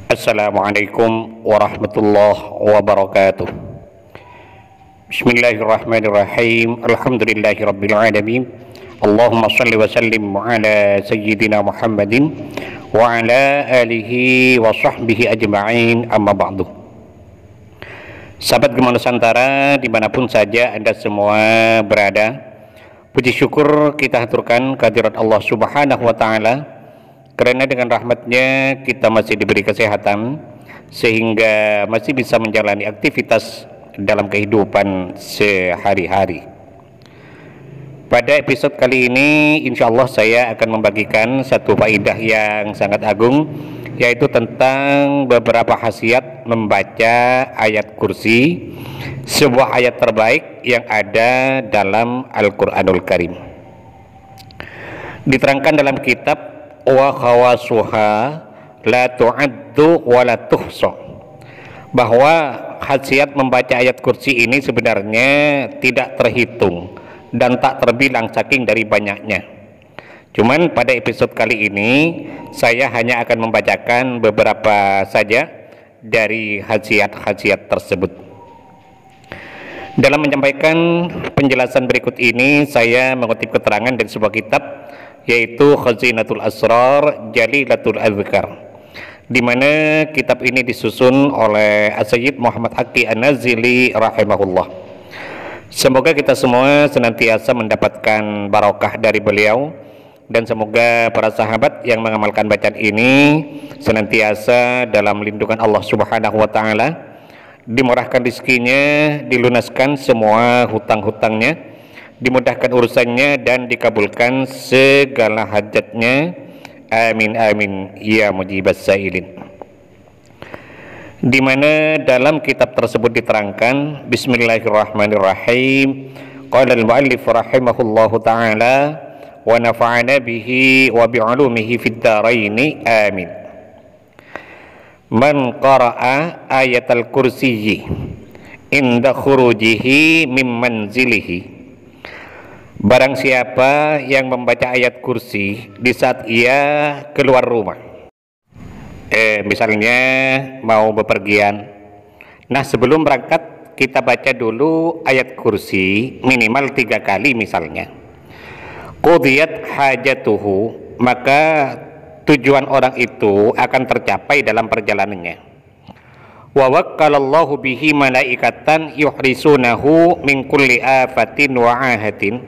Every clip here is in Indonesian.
Assalamualaikum warahmatullahi wabarakatuh. Bismillahirrahmanirrahim. Alhamdulillahirabbil alamin. Allahumma shalli wa sallim ala sayyidina Muhammadin wa ala alihi wa sahbihi ajma'in, amma ba'du. Sahabat Gema Nusantara dimanapun saja Anda semua berada, puji syukur kita haturkan kehadirat Allah Subhanahu wa ta'ala, karena dengan rahmatnya kita masih diberi kesehatan sehingga masih bisa menjalani aktivitas dalam kehidupan sehari-hari. Pada episode kali ini insya Allah saya akan membagikan satu faedah yang sangat agung, yaitu tentang beberapa khasiat membaca ayat kursi, sebuah ayat terbaik yang ada dalam Al-Quranul Karim. Diterangkan dalam kitab wa khawasuha la tu'addu wa la tuhsa, bahwa khasiat membaca ayat kursi ini sebenarnya tidak terhitung dan tak terbilang saking dari banyaknya. Cuman pada episode kali ini saya hanya akan membacakan beberapa saja dari khasiat-khasiat tersebut. Dalam menyampaikan penjelasan berikut ini, saya mengutip keterangan dari sebuah kitab, yaitu Khazinatul Asrar Jalilatul Azkar, di mana kitab ini disusun oleh As-Sayyid Muhammad Haqqi An-Nazili rahimahullah. Semoga kita semua senantiasa mendapatkan barokah dari beliau, dan semoga para sahabat yang mengamalkan bacaan ini senantiasa dalam lindungan Allah Subhanahu wa ta'ala, dimurahkan rezekinya, dilunaskan semua hutang-hutangnya, dimudahkan urusannya, dan dikabulkan segala hajatnya. Amin amin ya mujibas sailin. Di mana dalam kitab tersebut diterangkan, Bismillahirrahmanirrahim. Qala al-muallif rahimahullahu ta'ala wa nafa'ana bihi wa bi'ulumihi fid dharaini amin. Man qara'a ayatal kursiyyi inda khurujihi min manzilihi, barang siapa yang membaca ayat kursi di saat ia keluar rumah, misalnya mau bepergian. Nah, sebelum berangkat kita baca dulu ayat kursi minimal 3 kali misalnya. Qudiyat hajatuhu, maka tujuan orang itu akan tercapai dalam perjalanannya. Wa wakkalallahu bihi malaikatan yuhrisunahu min kulli afatin wa ahatin,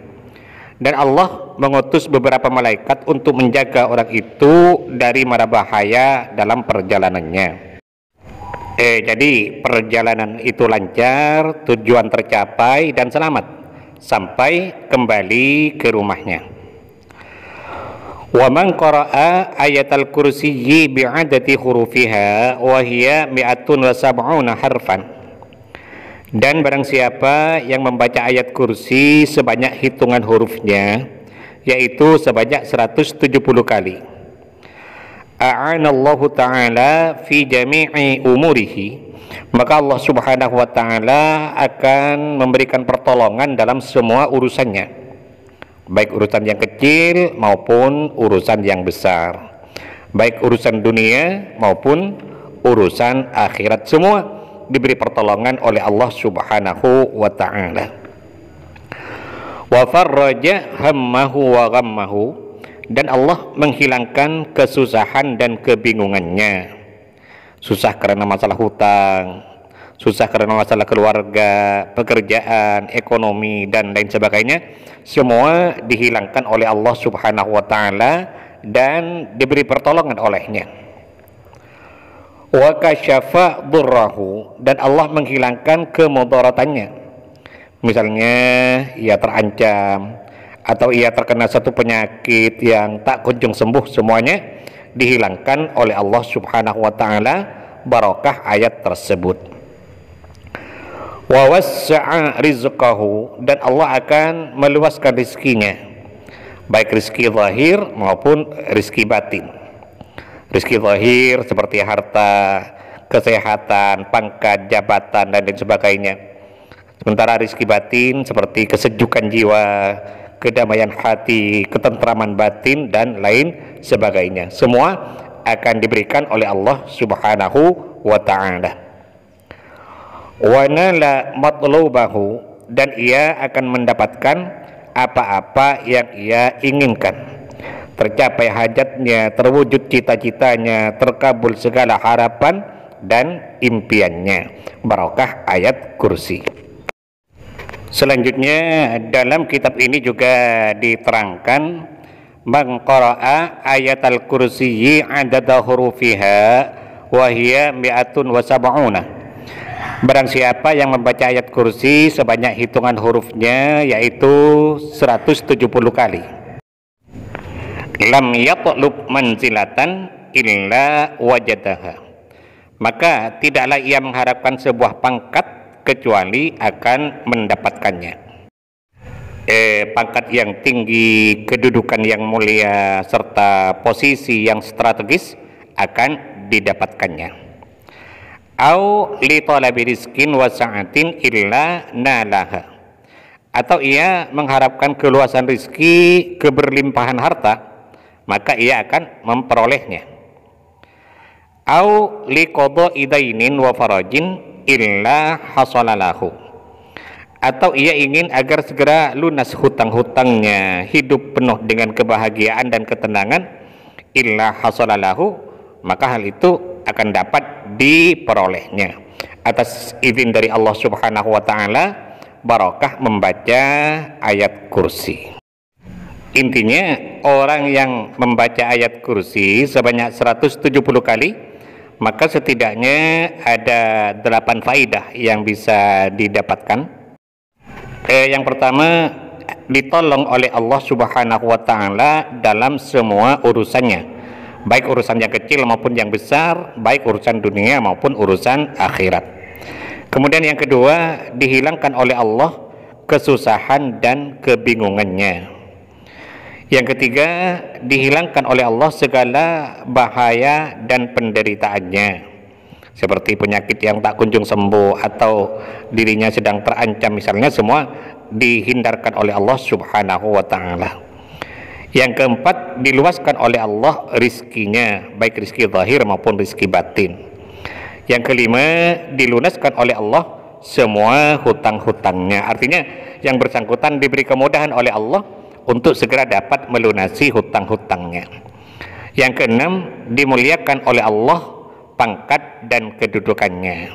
dan Allah mengutus beberapa malaikat untuk menjaga orang itu dari mara bahaya dalam perjalanannya. Jadi perjalanan itu lancar, tujuan tercapai dan selamat sampai kembali ke rumahnya. Wa man qara'a ayatal kursiyyi bi'adati hurufiha wa hiya mi'atun wa sab'una harfan, dan barang siapa yang membaca ayat kursi sebanyak hitungan hurufnya, yaitu sebanyak 170 kali, a'anallahu ta'ala fi jami'i umurihi, maka Allah Subhanahu wa ta'ala akan memberikan pertolongan dalam semua urusannya, baik urusan yang kecil maupun urusan yang besar, baik urusan dunia maupun urusan akhirat, semua diberi pertolongan oleh Allah Subhanahu wa ta'ala. Wa farraja hammahu wa ghammahu, dan Allah menghilangkan kesusahan dan kebingungannya. Susah karena masalah hutang, susah karena masalah keluarga, pekerjaan, ekonomi, dan lain sebagainya, semua dihilangkan oleh Allah Subhanahu wa ta'ala dan diberi pertolongan olehnya. Wa kasyafa durrahu, dan Allah menghilangkan kemudaratannya. Misalnya ia terancam atau ia terkena satu penyakit yang tak kunjung sembuh, semuanya dihilangkan oleh Allah Subhanahu wa ta'ala barokah ayat tersebut. Wa wassa'a rizqahu, dan Allah akan meluaskan rizkinya, baik rizki zahir maupun rizki batin. Rizki zahir seperti harta, kesehatan, pangkat, jabatan, dan lain sebagainya. Sementara rizki batin seperti kesejukan jiwa, kedamaian hati, ketentraman batin, dan lain sebagainya. Semua akan diberikan oleh Allah Subhanahu wa ta'ala. Wa nala matlubahu, dan ia akan mendapatkan apa-apa yang ia inginkan, tercapai hajatnya, terwujud cita-citanya, terkabul segala harapan dan impiannya. Barokah ayat kursi. Selanjutnya dalam kitab ini juga diterangkan, man qara'a ayatal kursiyyi adada hurufiha wa hiya mi'atun wa sab'una. Barang siapa yang membaca ayat kursi sebanyak hitungan hurufnya, yaitu 170 kali. Lam yatlub manzilatan illa wajadaha. Maka tidaklah ia mengharapkan sebuah pangkat kecuali akan mendapatkannya. Pangkat yang tinggi, kedudukan yang mulia, serta posisi yang strategis akan didapatkannya. Au li talabi rizkin wa sa'atin illa nalaha. Atau ia mengharapkan keluasan rizki, keberlimpahan harta, maka ia akan memperolehnya. Au li qada'i dainin wa farajin illa hasalalahu. Atau ia ingin agar segera lunas hutang-hutangnya, hidup penuh dengan kebahagiaan dan ketenangan, illa hasalalahu, maka hal itu akan dapat diperolehnya atas izin dari Allah Subhanahu wa ta'ala, barokah membaca ayat kursi. Intinya orang yang membaca ayat kursi sebanyak 170 kali, maka setidaknya ada 8 faidah yang bisa didapatkan. Yang pertama, ditolong oleh Allah Subhanahu wa ta'ala dalam semua urusannya, baik urusan yang kecil maupun yang besar, baik urusan dunia maupun urusan akhirat. Kemudian yang kedua, dihilangkan oleh Allah kesusahan dan kebingungannya. Yang ketiga, dihilangkan oleh Allah segala bahaya dan penderitaannya, seperti penyakit yang tak kunjung sembuh atau dirinya sedang terancam misalnya, semua dihindarkan oleh Allah Subhanahu wa ta'ala. Yang keempat, diluaskan oleh Allah rizkinya, baik rizki zahir maupun rizki batin. Yang kelima, dilunaskan oleh Allah semua hutang-hutangnya. Artinya yang bersangkutan diberi kemudahan oleh Allah untuk segera dapat melunasi hutang-hutangnya. Yang keenam, dimuliakan oleh Allah pangkat dan kedudukannya,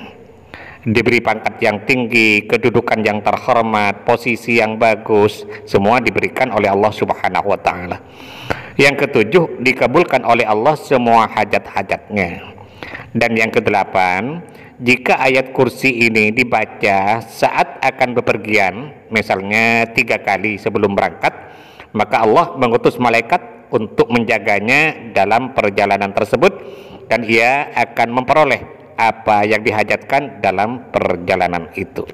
diberi pangkat yang tinggi, kedudukan yang terhormat, posisi yang bagus, semua diberikan oleh Allah Subhanahu wa ta'ala. Yang ketujuh, dikabulkan oleh Allah semua hajat-hajatnya. Dan yang kedelapan, jika ayat kursi ini dibaca saat akan bepergian, misalnya 3 kali sebelum berangkat, maka Allah mengutus malaikat untuk menjaganya dalam perjalanan tersebut, dan ia akan memperoleh apa yang dihajatkan dalam perjalanan itu.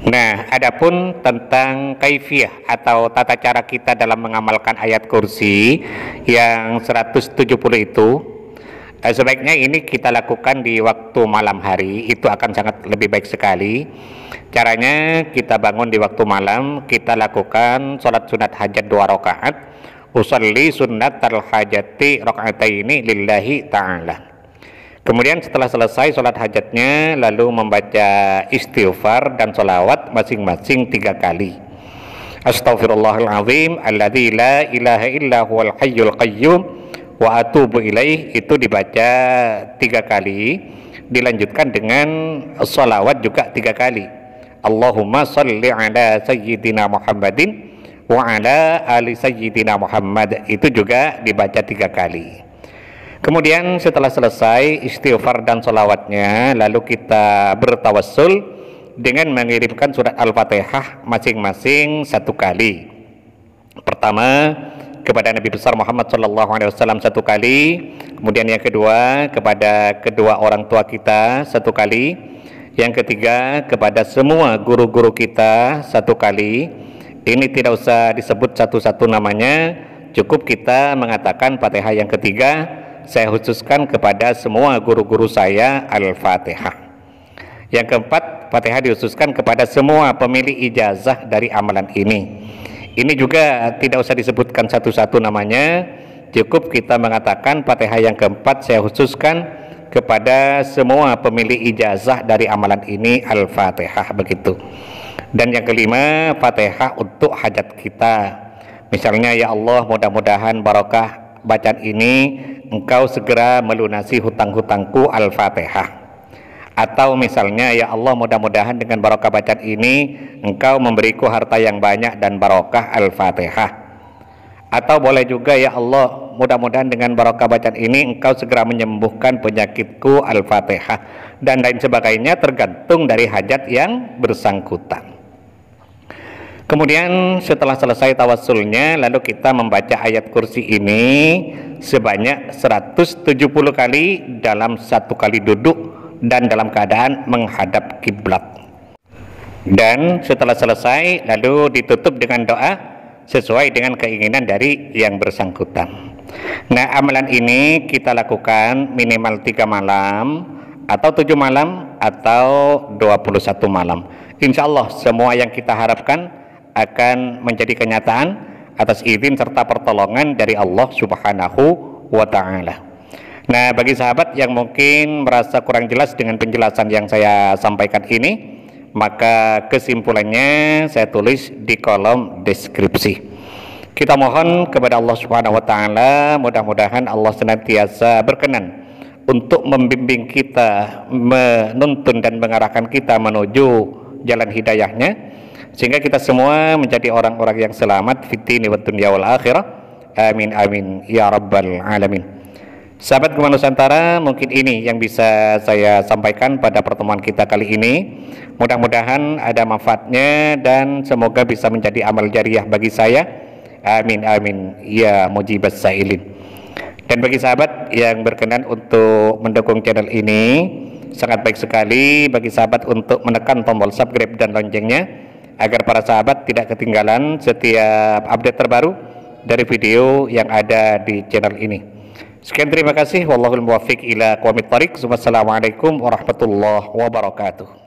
Nah, adapun tentang kaifiyah atau tata cara kita dalam mengamalkan ayat kursi yang 170 itu, sebaiknya ini kita lakukan di waktu malam hari, itu akan sangat lebih baik sekali. Caranya, kita bangun di waktu malam, kita lakukan sholat sunat hajat 2 rakaat, usalli sunnatal hajati rakaataini lillahi ta'ala. Kemudian setelah selesai sholat hajatnya, lalu membaca istighfar dan sholawat masing-masing 3 kali. Astaghfirullahaladzim alladzi la ilaha illa huwal hayyul qayyum wa atubu ilaih, itu dibaca 3 kali. Dilanjutkan dengan sholawat juga 3 kali. Allahumma salli ala sayyidina Muhammadin wa ala ali sayyidina Muhammad, itu juga dibaca 3 kali. Kemudian setelah selesai istighfar dan sholawatnya, lalu kita bertawassul dengan mengirimkan surat Al-Fatihah masing-masing 1 kali. Pertama kepada Nabi besar Muhammad SAW 1 kali, kemudian yang kedua kepada kedua orang tua kita 1 kali, yang ketiga kepada semua guru-guru kita 1 kali. Ini tidak usah disebut satu-satu namanya, cukup kita mengatakan Fatihah yang ketiga, saya khususkan kepada semua guru-guru saya Al-Fatihah. Yang keempat, Fatihah dikhususkan kepada semua pemilik ijazah dari amalan ini. Ini juga tidak usah disebutkan satu-satu namanya, cukup kita mengatakan Fatihah yang keempat saya khususkan kepada semua pemilik ijazah dari amalan ini, Al-Fatihah, begitu. Dan yang kelima, Fatihah untuk hajat kita. Misalnya, ya Allah, mudah-mudahan barokah bacaan ini Engkau segera melunasi hutang-hutangku, Al-Fatihah. Atau misalnya, ya Allah, mudah-mudahan dengan barokah bacaan ini Engkau memberiku harta yang banyak dan barokah, Al-Fatihah. Atau boleh juga, ya Allah, mudah-mudahan dengan barokah bacaan ini Engkau segera menyembuhkan penyakitku, Al-Fatihah. Dan lain sebagainya, tergantung dari hajat yang bersangkutan. Kemudian setelah selesai tawassulnya, lalu kita membaca ayat kursi ini sebanyak 170 kali dalam satu kali duduk dan dalam keadaan menghadap kiblat. Dan setelah selesai lalu ditutup dengan doa sesuai dengan keinginan dari yang bersangkutan. Nah, amalan ini kita lakukan minimal 3 malam atau 7 malam atau 21 malam. Insya Allah semua yang kita harapkan akan menjadi kenyataan atas izin serta pertolongan dari Allah Subhanahu wa Ta'ala. Nah, bagi sahabat yang mungkin merasa kurang jelas dengan penjelasan yang saya sampaikan ini, maka kesimpulannya saya tulis di kolom deskripsi. Kita mohon kepada Allah Subhanahu wa Ta'ala, mudah-mudahan Allah senantiasa berkenan untuk membimbing kita, menuntun dan mengarahkan kita menuju jalan hidayahnya, sehingga kita semua menjadi orang-orang yang selamat fid dini wad dunya wal akhirah. Amin amin ya rabbal alamin. Sahabat Gema Nusantara, mungkin ini yang bisa saya sampaikan pada pertemuan kita kali ini. Mudah-mudahan ada manfaatnya dan semoga bisa menjadi amal jariah bagi saya. Amin amin ya mujibas sailin. Dan bagi sahabat yang berkenan untuk mendukung channel ini, sangat baik sekali bagi sahabat untuk menekan tombol subscribe dan loncengnya agar para sahabat tidak ketinggalan setiap update terbaru dari video yang ada di channel ini. Sekian, terima kasih. Wallahul muwaffiq ila aqwamit thoriq. Wassalamualaikum warahmatullahi wabarakatuh.